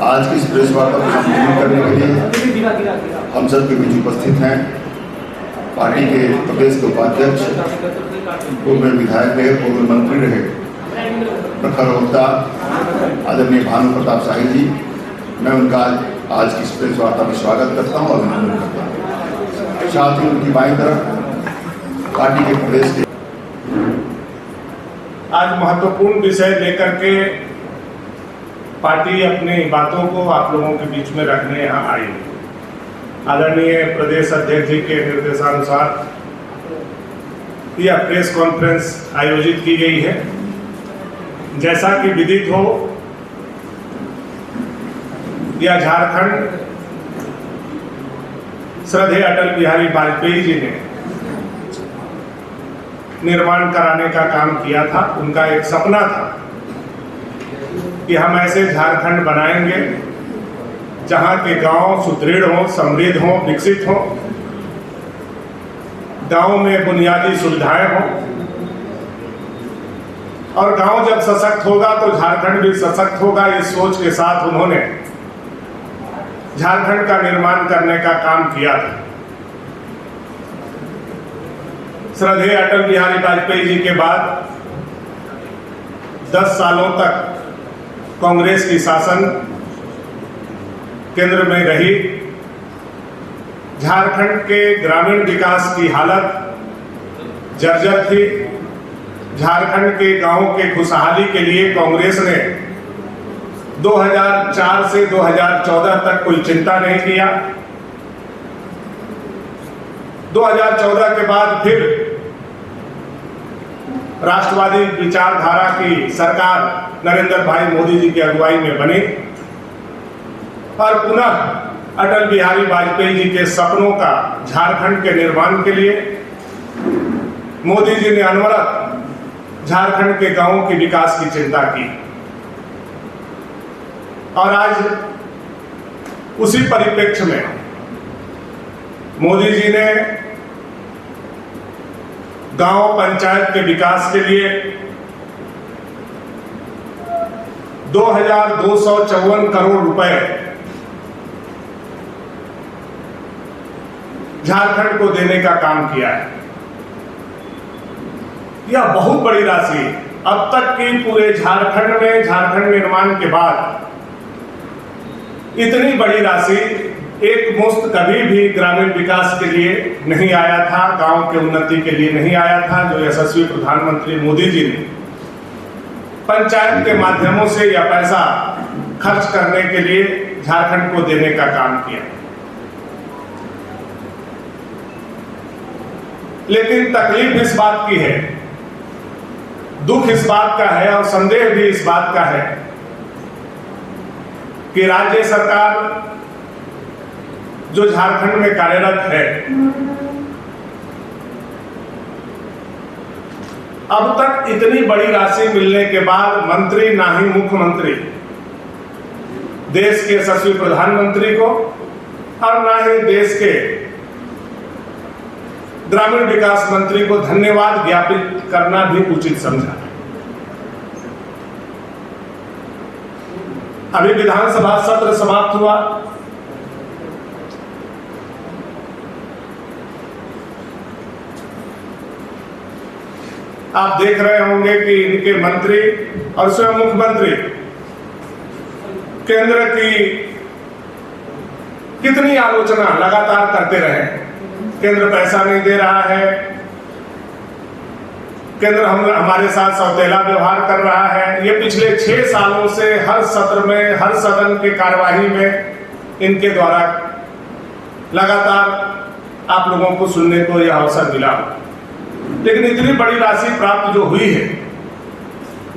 आज की इस प्रेस वार्ता को संबोधित करने के लिए हम सब के बीच उपस्थित हैं पार्टी के प्रदेश के उपाध्यक्ष, पूर्व विधायक रहे, पूर्व मंत्री रहे, प्रखर वक्ता आदरणीय भानु प्रताप शाही जी। मैं उनका आज की इस प्रेस वार्ता में स्वागत करता हूँ और अभिनंदन करता हूँ। साथ ही उनकी बाईं तरफ पार्टी के प्रदेश के आज महत्वपूर्ण विषय लेकर के पार्टी अपनी बातों को आप लोगों के बीच में रखने यहाँ आई। आदरणीय प्रदेश अध्यक्ष जी के निर्देशानुसार यह प्रेस कॉन्फ्रेंस आयोजित की गई है। जैसा कि विदित हो, यह झारखंड श्रद्धेय अटल बिहारी वाजपेयी जी ने निर्माण कराने का काम किया था। उनका एक सपना था कि हम ऐसे झारखंड बनाएंगे जहां के गांव सुदृढ़ हो, समृद्ध हो, विकसित हो, गांव में बुनियादी सुविधाएं हो, और गांव जब सशक्त होगा तो झारखंड भी सशक्त होगा। इस सोच के साथ उन्होंने झारखंड का निर्माण करने का काम किया था। श्रद्धेय अटल बिहारी वाजपेयी जी के बाद 10 सालों तक कांग्रेस की शासन केंद्र में रही। झारखंड के ग्रामीण विकास की हालत जर्जर थी। झारखंड के गांवों के खुशहाली के लिए कांग्रेस ने 2004 से 2014 तक कोई चिंता नहीं किया। 2014 के बाद फिर राष्ट्रवादी विचारधारा की सरकार नरेंद्र भाई मोदी जी की अगुवाई में बनी और पुनः अटल बिहारी वाजपेयी जी के सपनों का झारखंड के निर्माण के लिए मोदी जी ने अनवरत झारखंड के गांवों के विकास की चिंता की। और आज उसी परिप्रेक्ष्य में मोदी जी ने गांव पंचायत के विकास के लिए 2254 करोड़ रुपए झारखंड को देने का काम किया है। यह बहुत बड़ी राशि अब तक की पूरे झारखंड में झारखंड निर्माण के बाद इतनी बड़ी राशि एक मुश्त कभी भी ग्रामीण विकास के लिए नहीं आया था, गांव के उन्नति के लिए नहीं आया था, जो यशस्वी प्रधानमंत्री मोदी जी ने पंचायत के माध्यमों से यह पैसा खर्च करने के लिए झारखंड को देने का काम किया। लेकिन तकलीफ इस बात की है, दुख इस बात का है और संदेह भी इस बात का है कि राज्य सरकार जो झारखंड में कार्यरत है, अब तक इतनी बड़ी राशि मिलने के बाद मंत्री, ना ही मुख्यमंत्री देश के यशस्वी प्रधानमंत्री को और ना ही देश के ग्रामीण विकास मंत्री को धन्यवाद ज्ञापित करना भी उचित समझा। अभी विधानसभा सत्र समाप्त हुआ। आप देख रहे होंगे कि इनके मंत्री और स्वयं मुख्यमंत्री केंद्र की कितनी आलोचना लगातार करते रहे। केंद्र पैसा नहीं दे रहा है, केंद्र हमारे साथ सौतेला व्यवहार कर रहा है। ये पिछले 6 सालों से हर सत्र में, हर सदन की कार्यवाही में इनके द्वारा लगातार आप लोगों को सुनने को यह अवसर मिला। लेकिन इतनी बड़ी राशि प्राप्त जो हुई है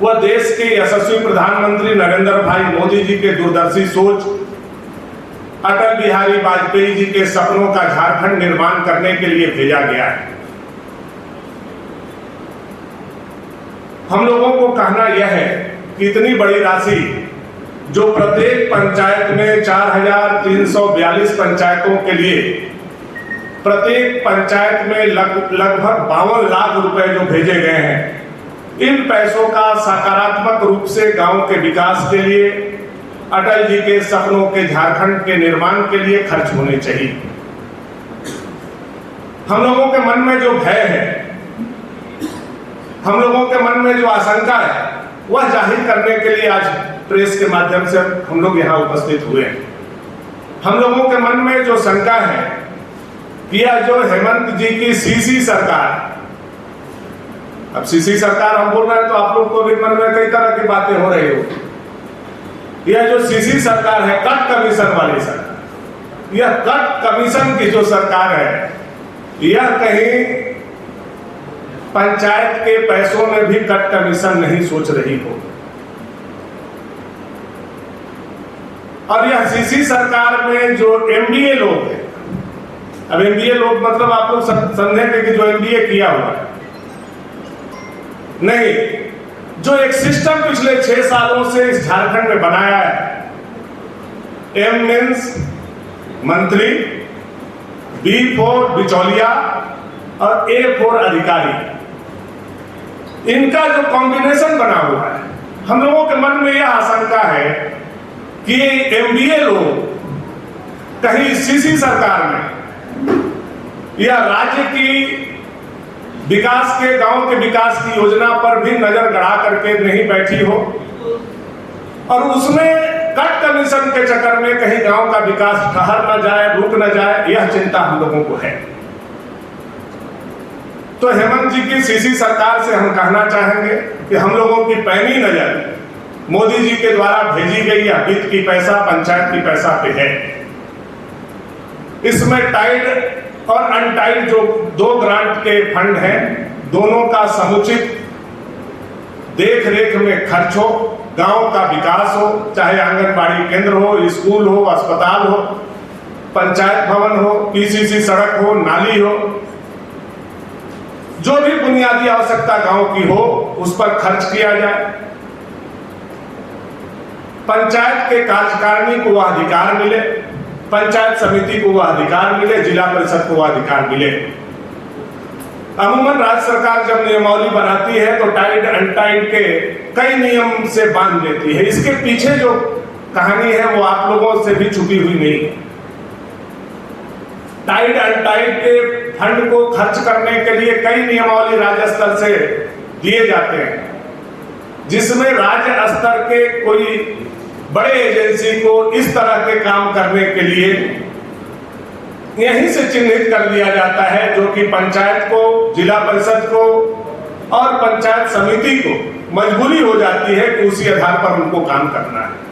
वह देश के यशस्वी प्रधानमंत्री नरेंद्र भाई मोदी जी के दूरदर्शी सोच, अटल बिहारी वाजपेयी जी के सपनों का झारखंड निर्माण करने के लिए भेजा गया है। हम लोगों को कहना यह है कि इतनी बड़ी राशि जो प्रत्येक पंचायत में 4342 पंचायतों के लिए प्रत्येक पंचायत में लगभग 52 लाख रुपए जो भेजे गए हैं, इन पैसों का सकारात्मक रूप से गांव के विकास के लिए, अटल जी के सपनों के झारखंड के निर्माण के लिए खर्च होने चाहिए। हम लोगों के मन में जो भय है, हम लोगों के मन में जो आशंका है, वह जाहिर करने के लिए आज प्रेस के माध्यम से हम लोग यहाँ उपस्थित हुए हैं। हम लोगों के मन में जो शंका है कि यह जो हेमंत जी की सीसी सरकार, अब सीसी सरकार हम बोल रहे हैं तो आप लोग को भी मन में कई तरह की बातें हो रही हो। यह जो सीसी सरकार है, कट कमीशन वाली सरकार, यह कट कमीशन की जो सरकार है, यह कहीं पंचायत के पैसों में भी कट कमीशन नहीं सोच रही हो। और यह सीसी सरकार में जो एमबीए लोग हैं, अब एमबीए लोग मतलब आप लोग समझेंगे कि जो एमबीए किया हुआ है, नहीं, जो एक सिस्टम पिछले 6 सालों से इस झारखंड में बनाया है, एम मीन्स मंत्री, बी फॉर बिचौलिया और ए फॉर अधिकारी, इनका जो कॉम्बिनेशन बना हुआ है, हम लोगों के मन में यह आशंका है कि एमबीए लोग कहीं सीसी सरकार में या राज्य की विकास के, गांव के विकास की योजना पर भी नजर गड़ा करके नहीं बैठी हो और उसमें कट कमीशन के चक्कर में कहीं गांव का विकास ठहर न जाए, रुक न जाए, यह चिंता हम लोगों को है। तो हेमंत जी की सीसी सरकार से हम कहना चाहेंगे कि हम लोगों की पैनी नजर मोदी जी के द्वारा भेजी गई यह वित्त की पैसा, पंचायत की पैसा पे है। इसमें टाइड और अनटाइड जो 2 ग्रांट के फंड हैं, दोनों का समुचित देख रेख में खर्च हो, गांव का विकास हो, चाहे आंगनबाड़ी केंद्र हो, स्कूल हो, अस्पताल हो, पंचायत भवन हो, पीसीसी सड़क हो, नाली हो, जो भी बुनियादी आवश्यकता गांव की हो उस पर खर्च किया जाए। पंचायत के कार्यकारिणी को वह अधिकार मिले, पंचायत समिति को वह अधिकार मिले, जिला परिषद को वह अधिकार मिले। अमूमन राज्य सरकार जब नियमावली बनाती है तो टाइड अनटाइड के कई नियम से बांध लेती है। इसके पीछे जो कहानी है वो आप लोगों से भी छुपी हुई नहीं है। टाइड अनटाइड के फंड को खर्च करने के लिए कई नियमावली राज्य स्तर से दिए जाते हैं, जिसमें राज्य स्तर के कोई बड़े एजेंसी को इस तरह के काम करने के लिए यहीं से चिन्हित कर दिया जाता है, जो कि पंचायत को, जिला परिषद को और पंचायत समिति को मजबूरी हो जाती है कि उसी आधार पर उनको काम करना है।